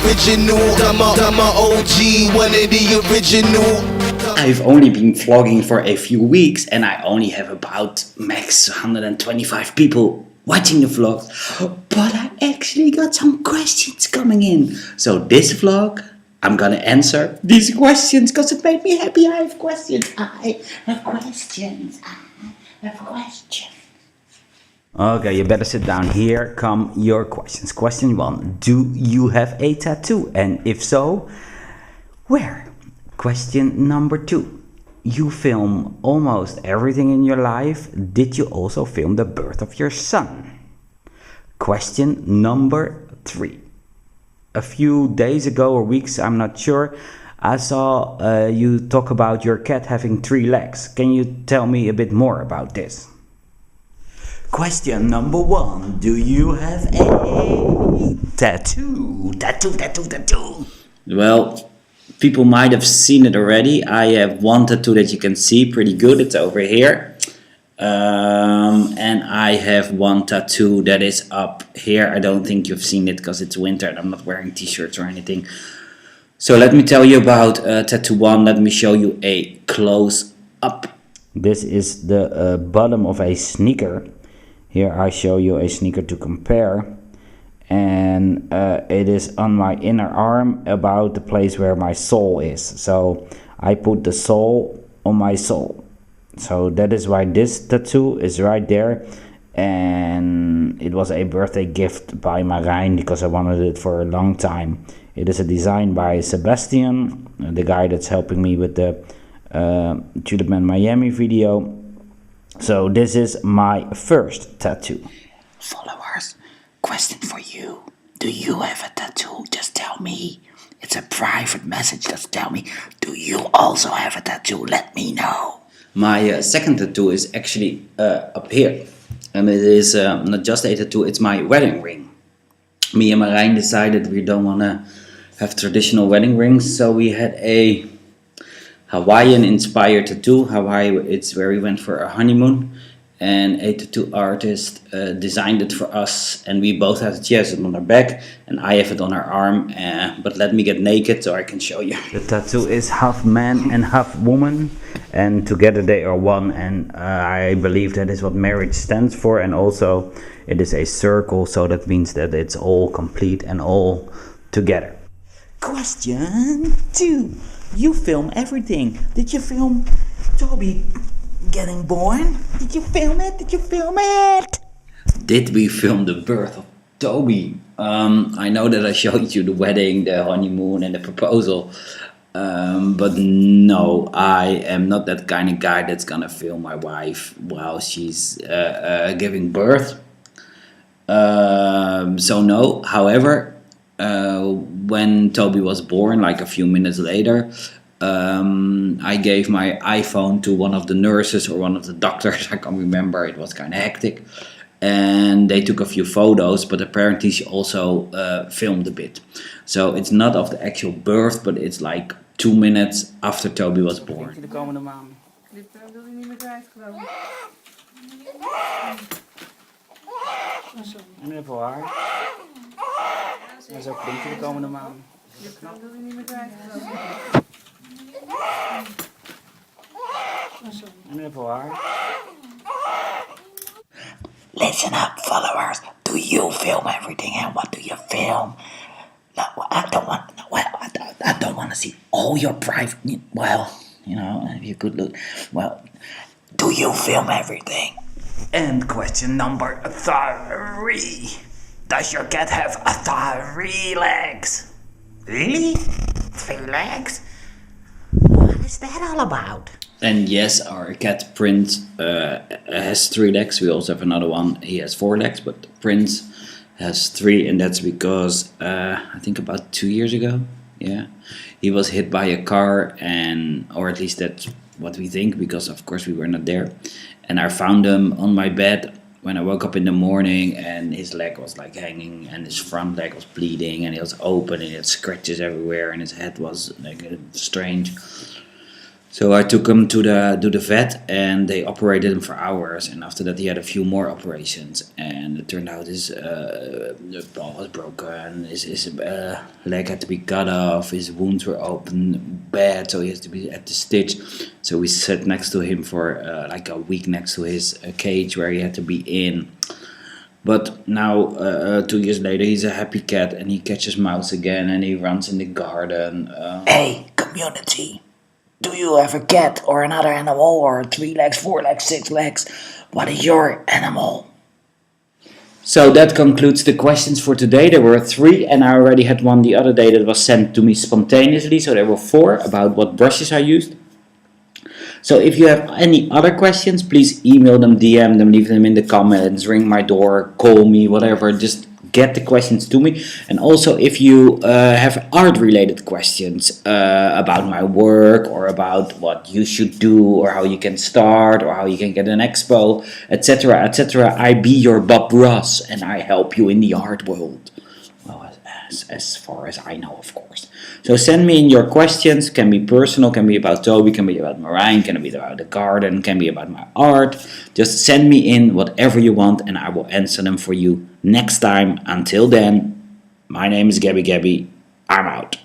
original. I'm a OG, one of the original. I've only been vlogging for a few weeks and I only have about max 125 people watching the vlog. But I actually got some questions coming in. So this vlog, I'm gonna answer these questions because it made me happy. I have questions. Okay, you better sit down. Here come your questions. Question 1. Do you have a tattoo? And if so, where? Question number 2. You film almost everything in your life. Did you also film the birth of your son? Question number 3. A few days ago or weeks, I'm not sure, I saw you talk about your cat having 3 legs. Can you tell me a bit more about this? Question number 1. Do you have a tattoo? Tattoo. Well, people might have seen it already. I have one tattoo that you can see pretty good. It's over here. And I have one tattoo that is up here. I don't think you've seen it because it's winter and I'm not wearing t-shirts or anything. So let me tell you about tattoo 1. Let me show you a close up. This is the bottom of a sneaker. Here I show you a sneaker to compare. And it is on my inner arm about the place where my soul is. So I put the soul on my soul. So that is why this tattoo is right there. And it was a birthday gift by Marijn because I wanted it for a long time. It is a design by Sebastian, the guy that's helping me with the Tulip Man Miami video. So this is my first tattoo. Followers, question for you. Do you have a tattoo? Just tell me. It's a private message. Just tell me. Do you also have a tattoo? Let me know. My second tattoo is actually up here. And it is not just a tattoo, it's my wedding ring. Me and Marijn decided we don't want to have traditional wedding rings. So we had a Hawaiian inspired tattoo. Hawaii, it's where we went for a honeymoon. And a tattoo artist designed it for us, and we both have it. She has it on her back and I have it on her arm, but let me get naked so I can show you. The tattoo is half man and half woman, and together they are one, and I believe that is what marriage stands for. And also it is a circle, so that means that it's all complete and all together. Question 2. You film everything. Did you film Toby getting born? Did you film it? Did we film the birth of Toby? I know that I showed you the wedding, the honeymoon and the proposal. But no, I am not that kind of guy that's gonna film my wife while she's giving birth. So no, however, when Toby was born, like a few minutes later, I gave my iPhone to one of the nurses or one of the doctors, I can't remember, it was kind of hectic, and they took a few photos, but apparently she also filmed a bit. So it's not of the actual birth, but it's like 2 minutes after Toby was born. De komende maanden. Dit wil je niet meer kwijt, geloof ik. En even haar. En zo klinkt hij de komende maanden. Dit wil je niet meer kwijt, geloof ik. Listen up, followers. Do you film everything, and what do you film? No, I don't want to see all your private. Well, you know, if you could look. Well, do you film everything? And question number 3. Does your cat have 3 legs? Really? 3 legs? What is that all about? And yes, our cat Prince has 3 legs. We also have another one. He has 4 legs, but Prince has 3, and that's because I think about 2 years ago, yeah, he was hit by a car, and or at least that's what we think, because of course we were not there. And I found him on my bed when I woke up in the morning, and his leg was like hanging, and his front leg was bleeding, and it was open, and he had scratches everywhere, and his head was like strange. So I took him to the vet, and they operated him for hours. And after that, he had a few more operations. And it turned out his ball was broken, his leg had to be cut off, his wounds were open bad, so he has to be at the stitch. So we sat next to him for like a week next to his cage where he had to be in. But now, 2 years later, he's a happy cat, and he catches mouse again, and he runs in the garden. Hey, community. Do you have a cat or another animal, or 3 legs, 4 legs, 6 legs? What is your animal? So that concludes the questions for today. There were 3, and I already had one the other day that was sent to me spontaneously. So there were 4 about what brushes I used. So if you have any other questions, please email them, DM them, leave them in the comments, ring my door, call me, whatever. Just get the questions to me. And also, if you have art-related questions about my work, or about what you should do, or how you can start, or how you can get an expo, etc., etc., I be your Bob Ross, and I help you in the art world. Well, as far as I know, of course. So send me in your questions. Can be personal, can be about Toby, can be about Marijn, can be about the garden, can be about my art. Just send me in whatever you want, and I will answer them for you next time. Until then, my name is GabyGaby. I'm out.